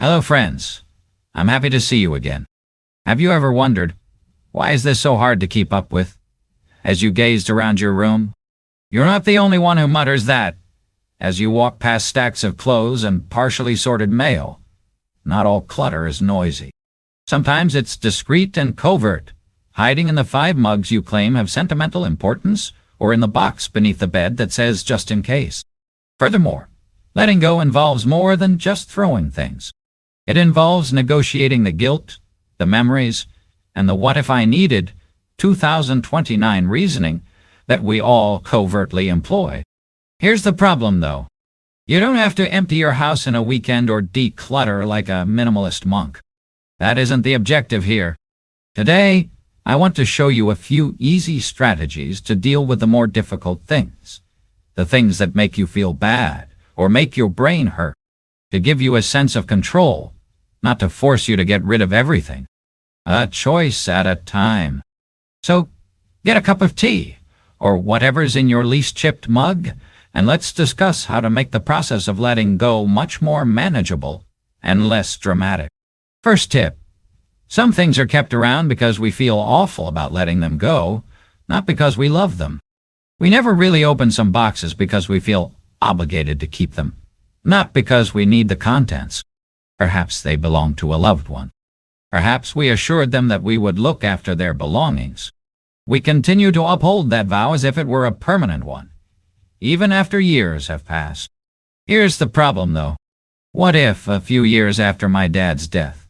Hello friends, I'm happy to see you again. Have you ever wondered, why is this so hard to keep up with? As you gazed around your room, you're not the only one who mutters that. As you walk past stacks of clothes and partially sorted mail, not all clutter is noisy. Sometimes it's discreet and covert, hiding in the 5 mugs you claim have sentimental importance or in the box beneath the bed that says just in case. Furthermore, letting go involves more than just throwing things. It involves negotiating the guilt, the memories, and the what if I needed 2029 reasoning that we all covertly employ. Here's the problem, though. You don't have to empty your house in a weekend or declutter like a minimalist monk. That isn't the objective here. Today, I want to show you a few easy strategies to deal with the more difficult things. The things that make you feel bad or make your brain hurt. To give you a sense of control, not to force you to get rid of everything. A choice at a time. So, get a cup of tea, or whatever's in your least chipped mug, and let's discuss how to make the process of letting go much more manageable and less dramatic. First tip. Some things are kept around because we feel awful about letting them go, not because we love them. We never really open some boxes because we feel obligated to keep them, not because we need the contents. Perhaps they belong to a loved one. Perhaps we assured them that we would look after their belongings. We continue to uphold that vow as if it were a permanent one, even after years have passed. Here's the problem, though. What if, a few years after my dad's death,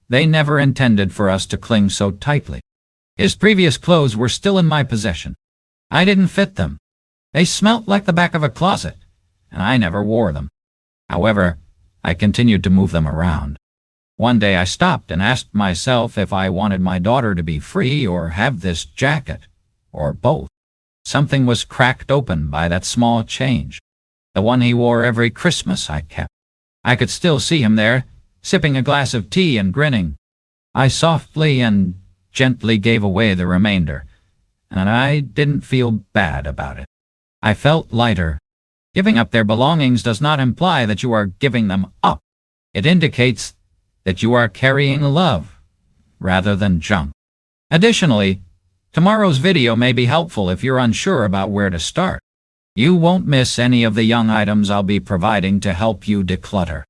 they never intended for us to cling so tightly? His previous clothes were still in my possession. I didn't fit them. They smelt like the back of a closet, and I never wore them. However, I continued to move them around. One day I stopped and asked myself if I wanted my daughter to be free or have this jacket, or both. Something was cracked open by that small change. The one he wore every Christmas I kept. I could still see him there, sipping a glass of tea and grinning. I softly and gently gave away the remainder, and I didn't feel bad about it. I felt lighter. Giving up their belongings does not imply that you are giving them up. It indicates that you are carrying love, rather than junk. Additionally, tomorrow's video may be helpful if you're unsure about where to start. You won't miss any of the young items I'll be providing to help you declutter.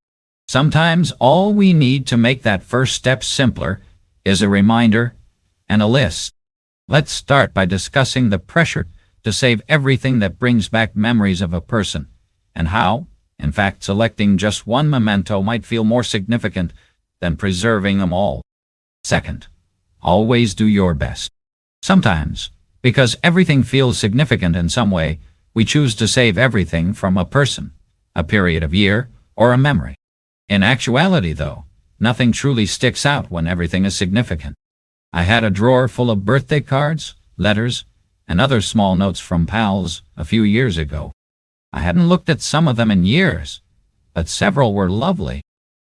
Sometimes all we need to make that first step simpler is a reminder and a list. Let's start by discussing the pressure to save everything that brings back memories of a person, and how, in fact, selecting just one memento might feel more significant than preserving them all. Second, always do your best. Sometimes, because everything feels significant in some way, we choose to save everything from a person, a period of year, or a memory. In actuality, though, nothing truly sticks out when everything is significant. I had a drawer full of birthday cards, letters, and other small notes from pals a few years ago. I hadn't looked at some of them in years, but several were lovely.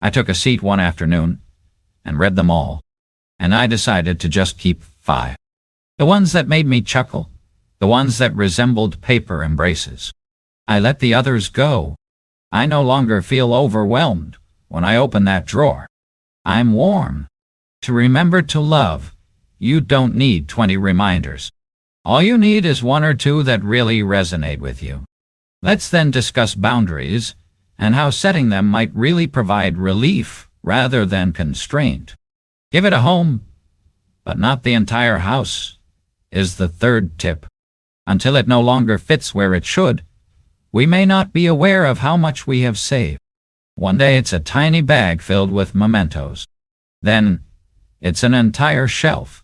I took a seat one afternoon and read them all, and I decided to just keep 5. The ones that made me chuckle, the ones that resembled paper embraces. I let the others go. I no longer feel overwhelmed when I open that drawer. I'm warm. To remember to love, you don't need 20 reminders. All you need is 1 or 2 that really resonate with you. Let's then discuss boundaries and how setting them might really provide relief rather than constraint. Give it a home, but not the entire house, is the third tip. Until it no longer fits where it should, we may not be aware of how much we have saved. One day it's a tiny bag filled with mementos. Then it's an entire shelf.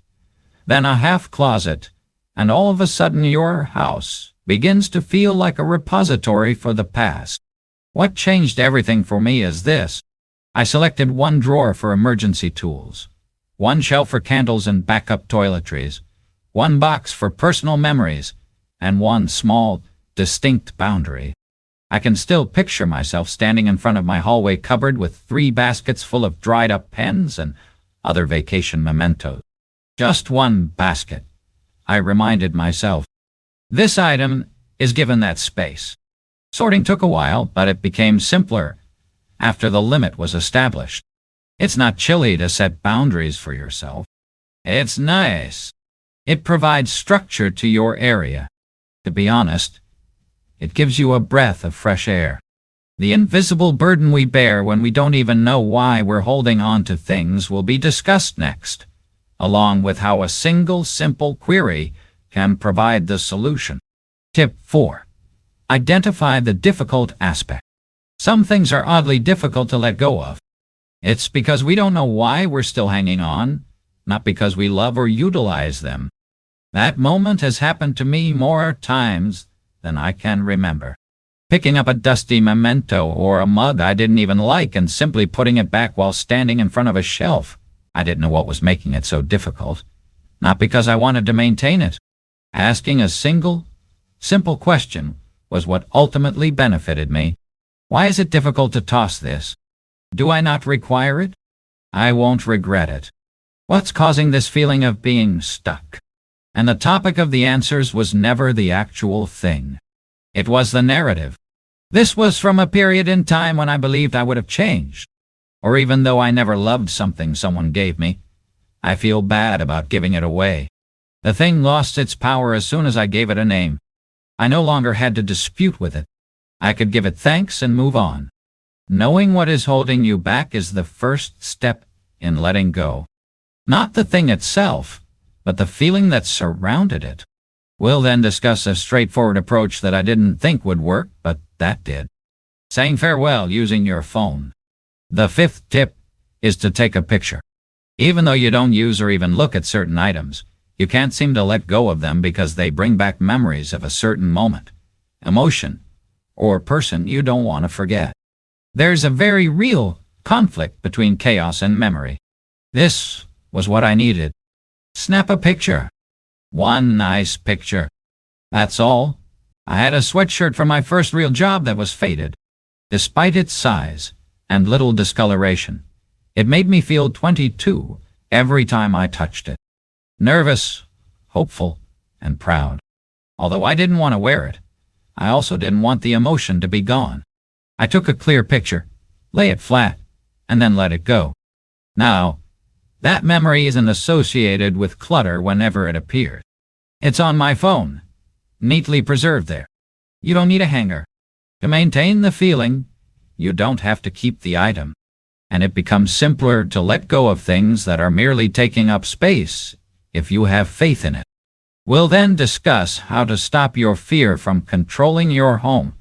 Then a half closet. And all of a sudden your house begins to feel like a repository for the past. What changed everything for me is this. I selected 1 drawer for emergency tools, 1 shelf for candles and backup toiletries, 1 box for personal memories, and 1 small, distinct boundary. I can still picture myself standing in front of my hallway cupboard with 3 baskets full of dried-up pens and other vacation mementos. Just 1 basket. I reminded myself. This item is given that space. Sorting took a while, but it became simpler after the limit was established. It's not chilly to set boundaries for yourself. It's nice. It provides structure to your area. To be honest, it gives you a breath of fresh air. The invisible burden we bear when we don't even know why we're holding on to things will be discussed next, along with how a single simple query can provide the solution. Tip 4. Identify the difficult aspect. Some things are oddly difficult to let go of. It's because we don't know why we're still hanging on, not because we love or utilize them. That moment has happened to me more times than I can remember. Picking up a dusty memento or a mug I didn't even like and simply putting it back while standing in front of a shelf. I didn't know what was making it so difficult. Not because I wanted to maintain it. Asking a simple question was what ultimately benefited me. Why is it difficult to toss this? Do I not require it? I won't regret it. What's causing this feeling of being stuck? And the topic of the answers was never the actual thing. It was the narrative. This was from a period in time when I believed I would have changed. Or even though I never loved something someone gave me, I feel bad about giving it away. The thing lost its power as soon as I gave it a name. I no longer had to dispute with it. I could give it thanks and move on. Knowing what is holding you back is the first step in letting go. Not the thing itself, but the feeling that surrounded it. We'll then discuss a straightforward approach that I didn't think would work, but that did. Saying farewell using your phone. The 5th tip is to take a picture. Even though you don't use or even look at certain items, you can't seem to let go of them because they bring back memories of a certain moment, emotion, or person you don't want to forget. There's a very real conflict between chaos and memory. This was what I needed. Snap a picture. One nice picture. That's all. I had a sweatshirt from my first real job that was faded. Despite its size and little discoloration, it made me feel 22 every time I touched it. Nervous, hopeful, and proud. Although I didn't want to wear it, I also didn't want the emotion to be gone. I took a clear picture, lay it flat, and then let it go. Now, that memory isn't associated with clutter whenever it appears. It's on my phone, neatly preserved there. You don't need a hanger. To maintain the feeling, you don't have to keep the item. And it becomes simpler to let go of things that are merely taking up space if you have faith in it. We'll then discuss how to stop your fear from controlling your home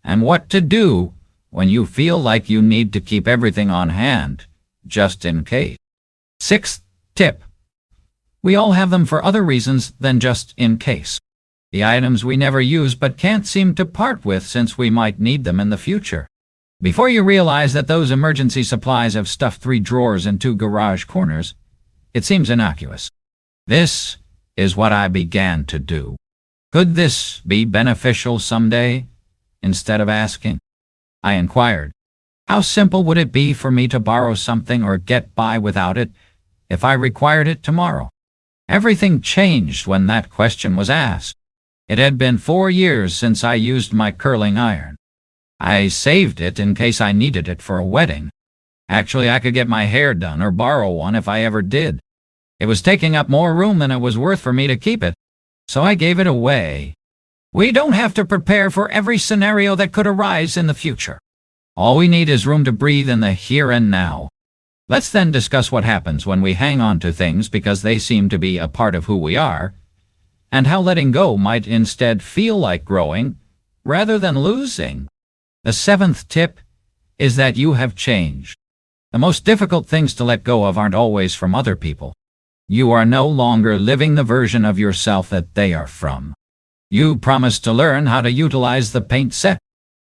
and what to do when you feel like you need to keep everything on hand, just in case. 6th tip. We all have them for other reasons than just in case. The items we never use but can't seem to part with since we might need them in the future. Before you realize that those emergency supplies have stuffed 3 drawers and 2 garage corners, it seems innocuous. This is what I began to do. Could this be beneficial someday? Instead of asking, I inquired, how simple would it be for me to borrow something or get by without it if I required it tomorrow? Everything changed when that question was asked. It had been 4 years since I used my curling iron. I saved it in case I needed it for a wedding. Actually, I could get my hair done or borrow one if I ever did. It was taking up more room than it was worth for me to keep it, so I gave it away. We don't have to prepare for every scenario that could arise in the future. All we need is room to breathe in the here and now. Let's then discuss what happens when we hang on to things because they seem to be a part of who we are, and how letting go might instead feel like growing rather than losing. The 7th tip is that you have changed. The most difficult things to let go of aren't always from other people. You are no longer living the version of yourself that they are from. You promised to learn how to utilize the paint set,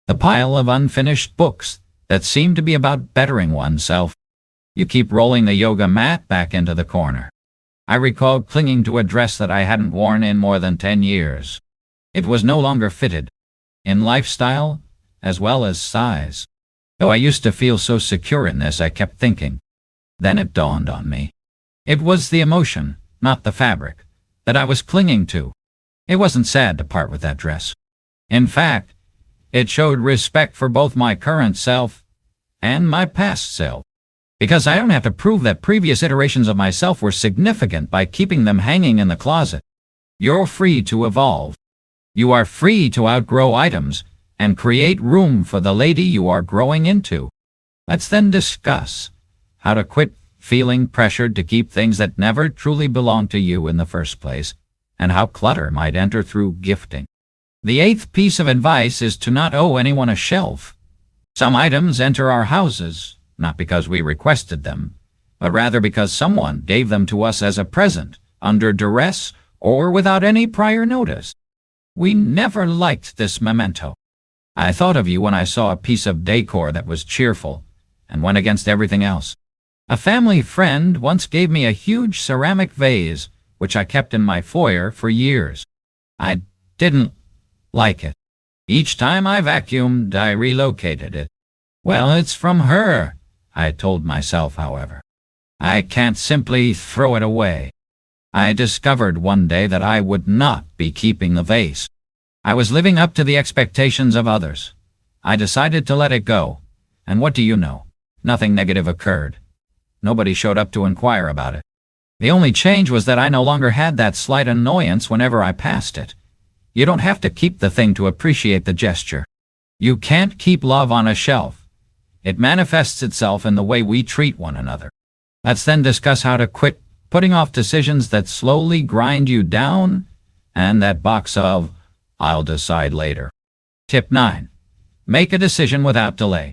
the pile of unfinished books that seem to be about bettering oneself. You keep rolling the yoga mat back into the corner. I recalled clinging to a dress that I hadn't worn in more than 10 years. It was no longer fitted, in lifestyle as well as size. Though I used to feel so secure in this, I kept thinking. Then it dawned on me. It was the emotion, not the fabric, that I was clinging to. It wasn't sad to part with that dress. In fact, it showed respect for both my current self and my past self. Because I don't have to prove that previous iterations of myself were significant by keeping them hanging in the closet. You're free to evolve. You are free to outgrow items and create room for the lady you are growing into. Let's then discuss how to quit feeling pressured to keep things that never truly belong to you in the first place, and how clutter might enter through gifting. The 8th piece of advice is to not owe anyone a shelf. Some items enter our houses, not because we requested them, but rather because someone gave them to us as a present, under duress, or without any prior notice. We never liked this memento. I thought of you when I saw a piece of decor that was cheerful and went against everything else. A family friend once gave me a huge ceramic vase, which I kept in my foyer for years. I didn't like it. Each time I vacuumed, I relocated it. Well, it's from her, I told myself, however. I can't simply throw it away. I discovered one day that I would not be keeping the vase. I was living up to the expectations of others. I decided to let it go. And what do you know? Nothing negative occurred. Nobody showed up to inquire about it. The only change was that I no longer had that slight annoyance whenever I passed it. You don't have to keep the thing to appreciate the gesture. You can't keep love on a shelf. It manifests itself in the way we treat one another. Let's then discuss how to quit putting off decisions that slowly grind you down and that box of, "I'll decide later." Tip 9. Make a decision without delay.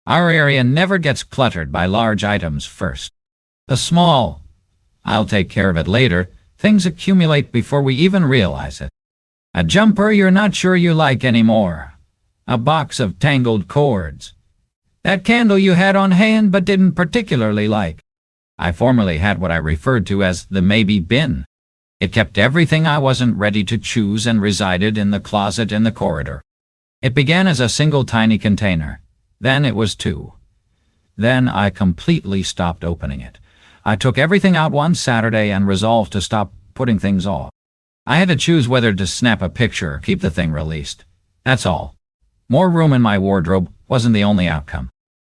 Our area never gets cluttered by large items first. The small, "I'll take care of it later," things accumulate before we even realize it. A jumper you're not sure you like anymore. A box of tangled cords. That candle you had on hand but didn't particularly like. I formerly had what I referred to as the maybe bin. It kept everything I wasn't ready to choose and resided in the closet in the corridor. It began as a single tiny container. Then it was 2. Then I completely stopped opening it. I took everything out one Saturday and resolved to stop putting things off. I had to choose whether to snap a picture or keep the thing released. That's all. More room in my wardrobe wasn't the only outcome.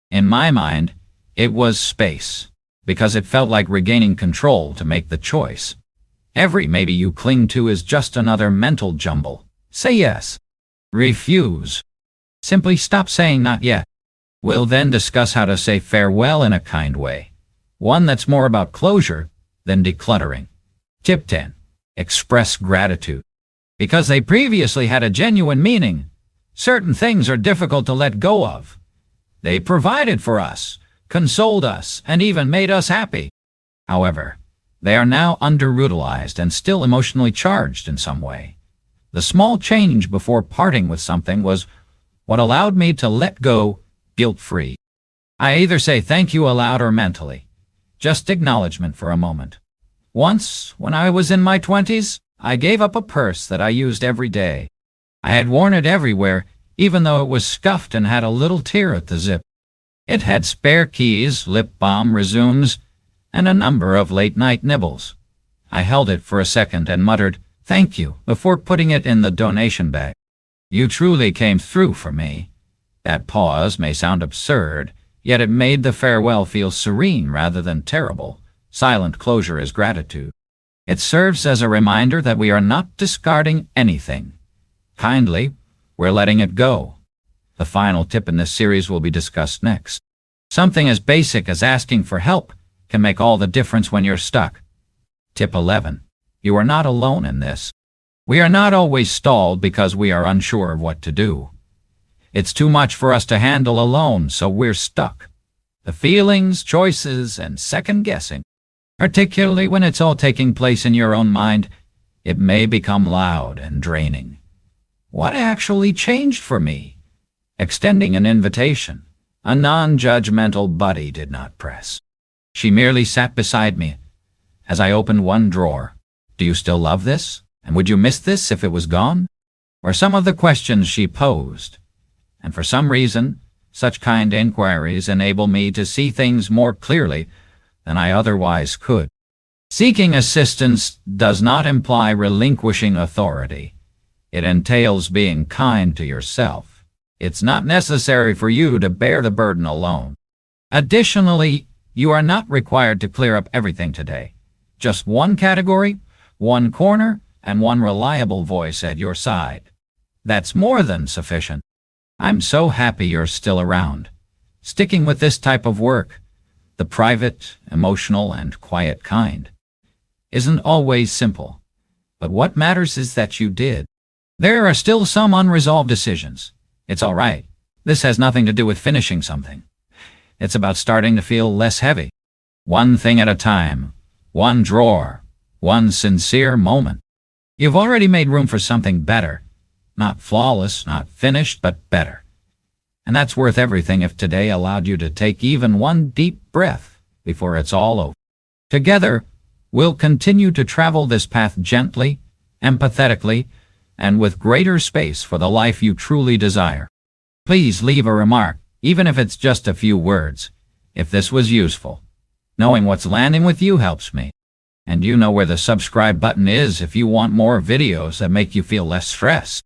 In my mind, it was space, because it felt like regaining control to make the choice. Every maybe you cling to is just another mental jumble. Say yes. Refuse. Simply stop saying not yet. We'll then discuss how to say farewell in a kind way, one that's more about closure than decluttering. Tip 10. Express gratitude. Because they previously had a genuine meaning, certain things are difficult to let go of. They provided for us, consoled us, and even made us happy. However, they are now underutilized and still emotionally charged in some way. The small change before parting with something was what allowed me to let go guilt-free. I either say thank you aloud or mentally. Just acknowledgement for a moment. Once, when I was in my 20s, I gave up a purse that I used every day. I had worn it everywhere, even though it was scuffed and had a little tear at the zip. It had spare keys, lip balm, resumes, and a number of late-night nibbles. I held it for a second and muttered, "Thank you," before putting it in the donation bag. You truly came through for me. That pause may sound absurd, yet it made the farewell feel serene rather than terrible. Silent closure is gratitude. It serves as a reminder that we are not discarding anything. Kindly, we're letting it go. The final tip in this series will be discussed next. Something as basic as asking for help can make all the difference when you're stuck. Tip 11. You are not alone in this. We are not always stalled because we are unsure of what to do. It's too much for us to handle alone, so we're stuck. The feelings, choices, and second-guessing, particularly when it's all taking place in your own mind, it may become loud and draining. What actually changed for me? Extending an invitation. A non-judgmental buddy did not press. She merely sat beside me as I opened one drawer. "Do you still love this? And would you miss this if it was gone?" Were some of the questions she posed. And for some reason, such kind inquiries enable me to see things more clearly than I otherwise could. Seeking assistance does not imply relinquishing authority. It entails being kind to yourself. It's not necessary for you to bear the burden alone. Additionally, You are not required to clear up everything today. Just one category, one corner, and one reliable voice at your side. That's more than sufficient. I'm so happy you're still around. Sticking with this type of work, the private, emotional, and quiet kind, isn't always simple. But what matters is that you did. There are still some unresolved decisions. It's all right. This has nothing to do with finishing something. It's about starting to feel less heavy. One thing at a time, one drawer, one sincere moment. You've already made room for something better. Not flawless, not finished, but better. And that's worth everything if today allowed you to take even one deep breath before it's all over. Together, we'll continue to travel this path gently, empathetically, and with greater space for the life you truly desire. Please leave a remark, even if it's just a few words, if this was useful. Knowing what's landing with you helps me. And you know where the subscribe button is if you want more videos that make you feel less stressed.